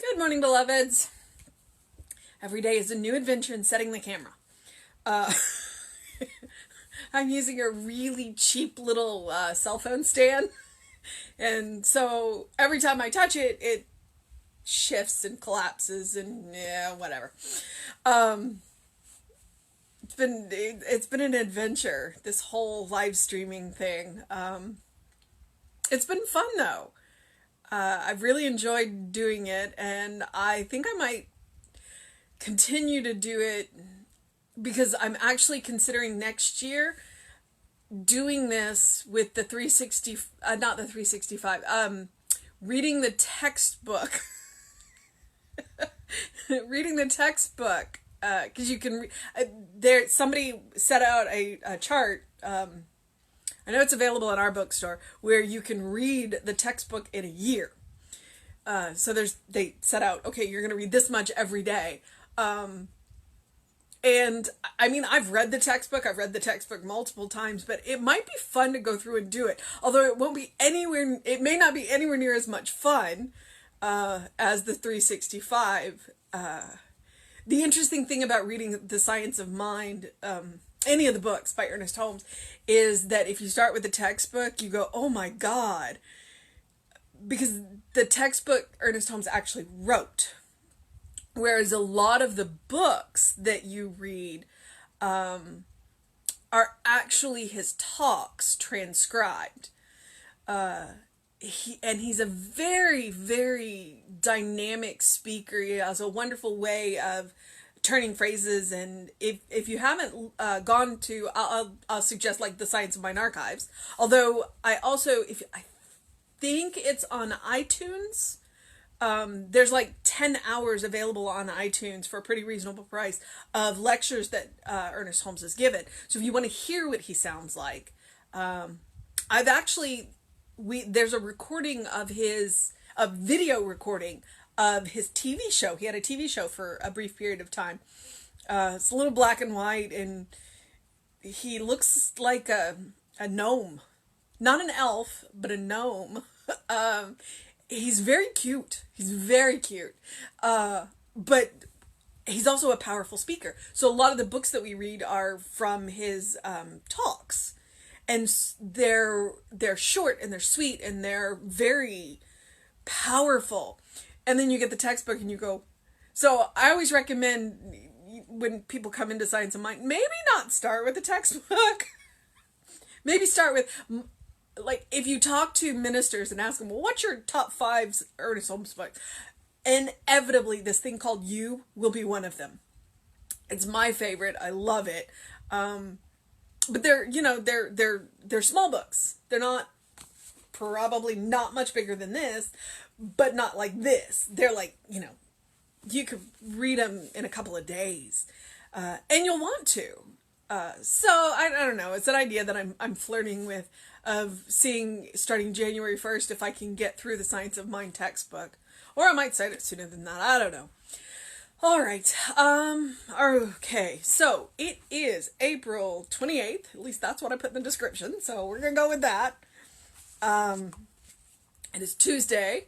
Good morning, beloveds. Every day is a new adventure in setting the camera. Uh, I'm using a really cheap little cell phone stand, and so every time I touch it, it shifts and collapses and yeah, whatever. Um, it's been an adventure, this whole live streaming thing. It's been fun though. I've really enjoyed doing it, and I think I might continue to do it because I'm actually considering next year doing this with the 360, not the 365, reading the textbook. Reading the textbook, because you can, there, somebody set out a chart, I know it's available in our bookstore, where you can read the textbook in a year. So they set out, okay, you're going to read this much every day. And I mean, I've read the textbook multiple times, but it might be fun to go through and do it. Although it may not be anywhere near as much fun, as the 365. The interesting thing about reading The Science of Mind, any of the books by Ernest Holmes, is that if you start with the textbook, you go, oh my God, because the textbook Ernest Holmes actually wrote. Whereas a lot of the books that you read are actually his talks transcribed. He's a very, very dynamic speaker. He has a wonderful way of turning phrases. And if you haven't gone to, I'll suggest like the Science of Mind archives. Although I think it's on iTunes. There's like 10 hours available on iTunes for a pretty reasonable price of lectures that Ernest Holmes has given. So if you want to hear what he sounds like, there's a recording of a video recording of his TV show. He had a TV show for a brief period of time. It's a little black and white, and he looks like a gnome. Not an elf, but a gnome. He's very cute. He's very cute. But he's also a powerful speaker. So a lot of the books that we read are from his talks. And they're short and they're sweet and they're very powerful. And then you get the textbook and you go. So I always recommend when people come into Science of Mind, maybe not start with the textbook. Maybe start with, like, if you talk to ministers and ask them, well, what's your top 5 Ernest Holmes books? Inevitably, this thing called You will be one of them. It's my favorite. I love it. But they're small books. They're probably not much bigger than this, but not like this. They're like, you could read them in a couple of days, and you'll want to. So I don't know. It's an idea that I'm flirting with, of seeing starting January 1st if I can get through the Science of Mind textbook, or I might start it sooner than that. I don't know. All right. Okay. So it is April 28th. At least that's what I put in the description. So we're gonna go with that. It is Tuesday.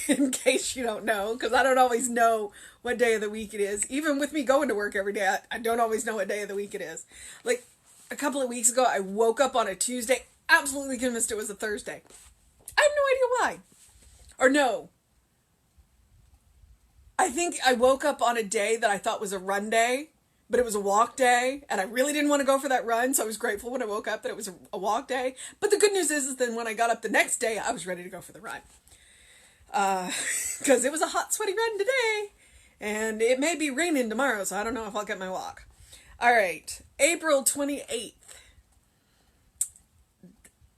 In case you don't know, because I don't always know what day of the week it is. Even with me going to work every day, I don't always know what day of the week it is. Like a couple of weeks ago, I woke up on a Tuesday, absolutely convinced it was a Thursday. I have no idea why. Or no. I think I woke up on a day that I thought was a run day, but it was a walk day, and I really didn't want to go for that run, so I was grateful when I woke up that it was a walk day. But the good news is then when I got up the next day, I was ready to go for the run. Because it was a hot, sweaty run today, and it may be raining tomorrow, so I don't know if I'll get my walk. All right, April 28th.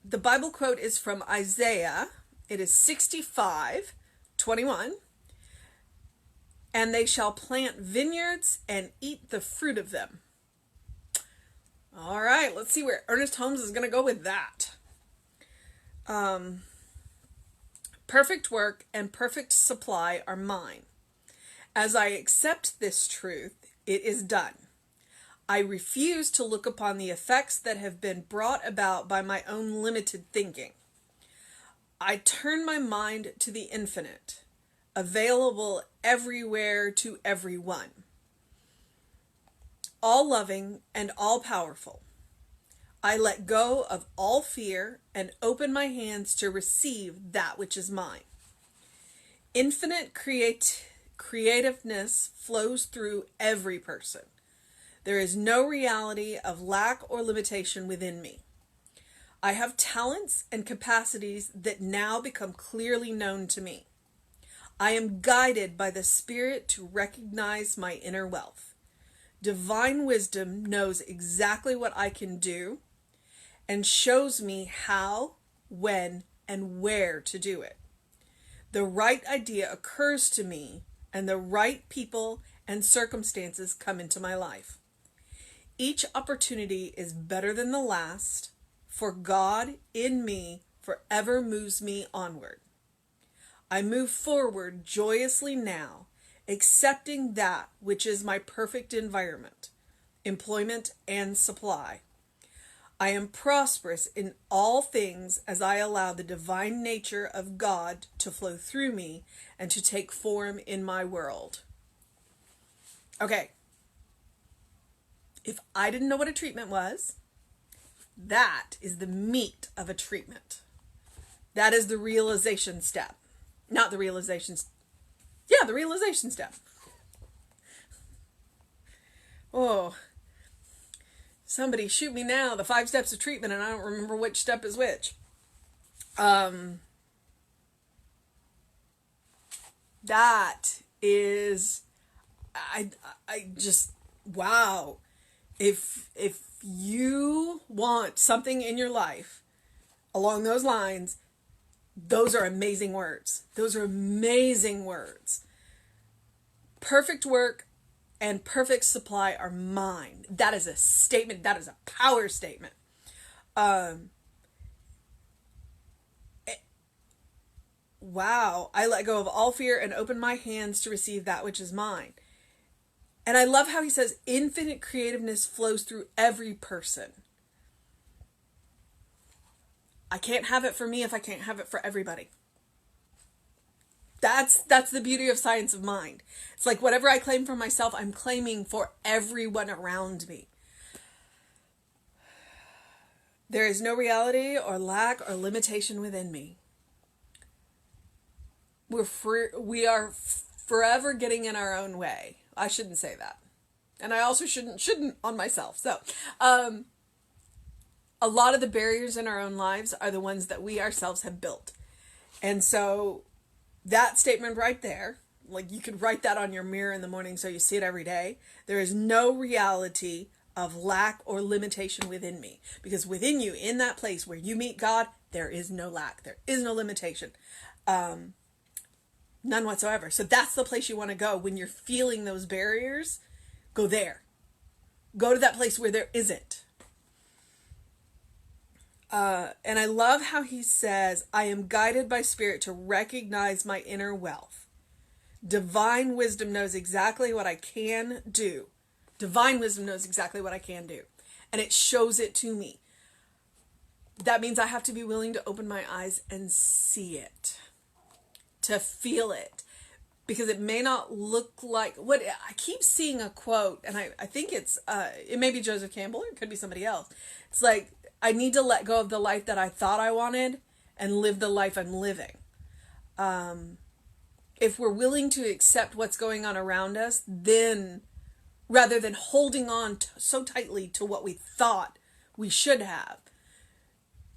The Bible quote is from Isaiah. It is 65:21. And they shall plant vineyards and eat the fruit of them. All right, let's see where Ernest Holmes is going to go with that. Perfect work and perfect supply are mine. As I accept this truth, it is done. I refuse to look upon the effects that have been brought about by my own limited thinking. I turn my mind to the infinite. available everywhere to everyone, all loving and all powerful. I let go of all fear and open my hands to receive that which is mine. Infinite creativeness flows through every person. There is no reality of lack or limitation within me. I have talents and capacities that now become clearly known to me. I am guided by the Spirit to recognize my inner wealth. Divine wisdom knows exactly what I can do and shows me how, when, and where to do it. The right idea occurs to me, and the right people and circumstances come into my life. Each opportunity is better than the last, for God in me forever moves me onward. I move forward joyously now, accepting that which is my perfect environment, employment and supply. I am prosperous in all things as I allow the divine nature of God to flow through me and to take form in my world. Okay. If I didn't know what a treatment was, that is the meat of a treatment. That is the realization step. Not the realization. Yeah, the realization step. Oh. Somebody shoot me now, the 5 steps of treatment, and I don't remember which step is which. That is, I just, wow. If you want something in your life along those lines, those are amazing words. Those are amazing words. Perfect work and perfect supply are mine. That is a statement. That is a power statement. Wow. I let go of all fear and open my hands to receive that which is mine. And I love how he says infinite creativeness flows through every person. I can't have it for me if I can't have it for everybody. That's the beauty of science of mind. It's like whatever I claim for myself, I'm claiming for everyone around me. There is no reality or lack or limitation within me. We are forever getting in our own way. I shouldn't say that. And I also shouldn't on myself. So, a lot of the barriers in our own lives are the ones that we ourselves have built. And so that statement right there, like you could write that on your mirror in the morning so you see it every day. There is no reality of lack or limitation within me. Because within you, in that place where you meet God, there is no lack. There is no limitation. None whatsoever. So that's the place you want to go. When you're feeling those barriers, go there. Go to that place where there isn't. And I love how he says, I am guided by Spirit to recognize my inner wealth. Divine wisdom knows exactly what I can do. Divine wisdom knows exactly what I can do. And it shows it to me. That means I have to be willing to open my eyes and see it. To feel it. Because it may not look like what I keep seeing a quote, and I think it may be Joseph Campbell, or it could be somebody else. It's like, I need to let go of the life that I thought I wanted and live the life I'm living. If we're willing to accept what's going on around us, then rather than holding on so tightly to what we thought we should have,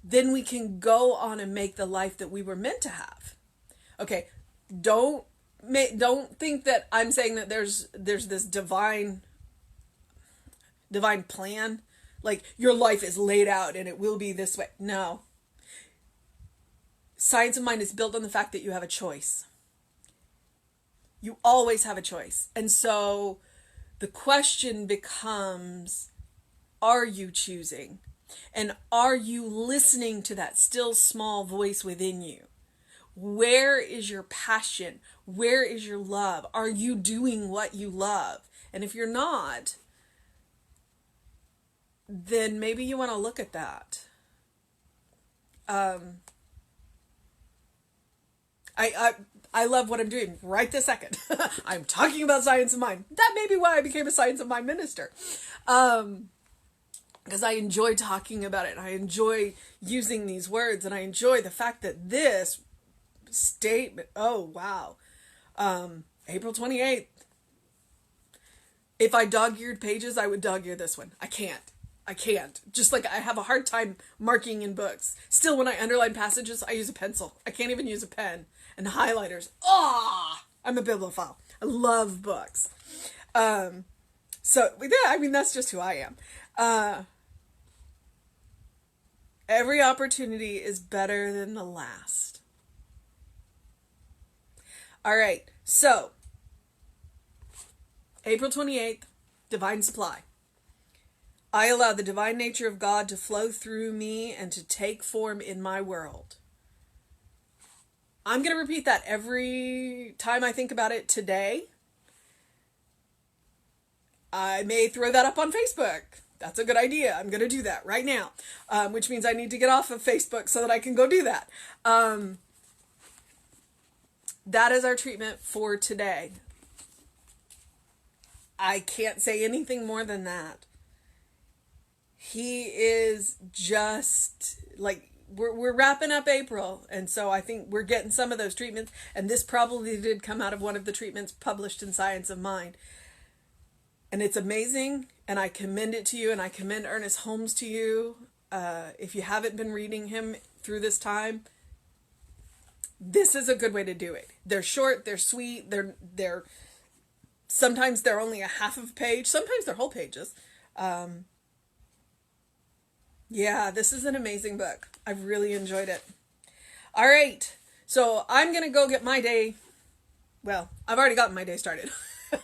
then we can go on and make the life that we were meant to have. Okay, don't think that I'm saying that there's this divine plan. Like, your life is laid out and it will be this way. No. Science of mind is built on the fact that you have a choice. You always have a choice. And so the question becomes, are you choosing? And are you listening to that still small voice within you? Where is your passion? Where is your love? Are you doing what you love? And if you're not, then maybe you want to look at that. I love what I'm doing right this second. I'm talking about science of mind. That may be why I became a science of mind minister. Because I enjoy talking about it. And I enjoy using these words. And I enjoy the fact that this statement, oh, wow. April 28th. If I dog-eared pages, I would dog-ear this one. I can't. Just like I have a hard time marking in books. Still, when I underline passages, I use a pencil. I can't even use a pen. And highlighters. I'm a bibliophile. I love books. So, yeah, I mean, that's just who I am. Every opportunity is better than the last. All right, so April 28th, Divine Supply. I allow the divine nature of God to flow through me and to take form in my world. I'm going to repeat that every time I think about it today. I may throw that up on Facebook. That's a good idea. I'm going to do that right now, which means I need to get off of Facebook so that I can go do that. That is our treatment for today. I can't say anything more than that. He is just like, we're wrapping up April, and so I think we're getting some of those treatments, and this probably did come out of one of the treatments published in Science of Mind. And it's amazing, and I commend it to you, and I commend Ernest Holmes to you. If you haven't been reading him through this time, this is a good way to do it. They're short, they're sweet, they're sometimes they're only a half of a page, sometimes they're whole pages. Yeah, this is an amazing book. I've really enjoyed it. All right, so I'm going to go get my day. Well, I've already gotten my day started.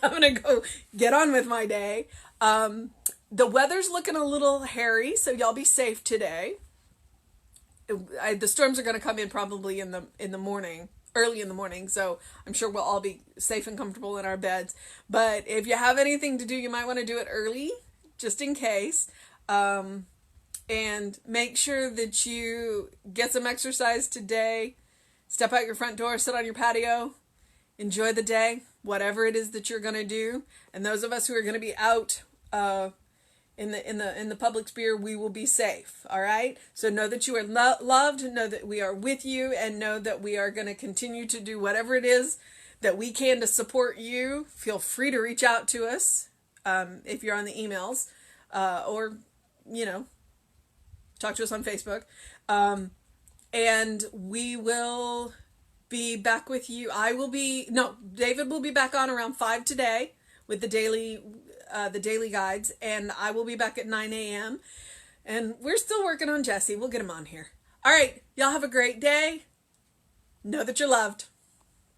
I'm going to go get on with my day. The weather's looking a little hairy, so y'all be safe today. The storms are going to come in probably in the morning, early in the morning, so I'm sure we'll all be safe and comfortable in our beds. But if you have anything to do, you might want to do it early, just in case. And make sure that you get some exercise today. Step out your front door, sit on your patio, enjoy the day, whatever it is that you're going to do. And those of us who are going to be out in the public sphere, we will be safe. All right. So know that you are loved. Know that we are with you, and know that we are going to continue to do whatever it is that we can to support you. Feel free to reach out to us if you're on the emails, or talk to us on Facebook. And we will be back with you. David will be back on around 5 today with the daily guides, and I will be back at 9 a.m. And we're still working on Jesse. We'll get him on here. All right, y'all have a great day. Know that you're loved.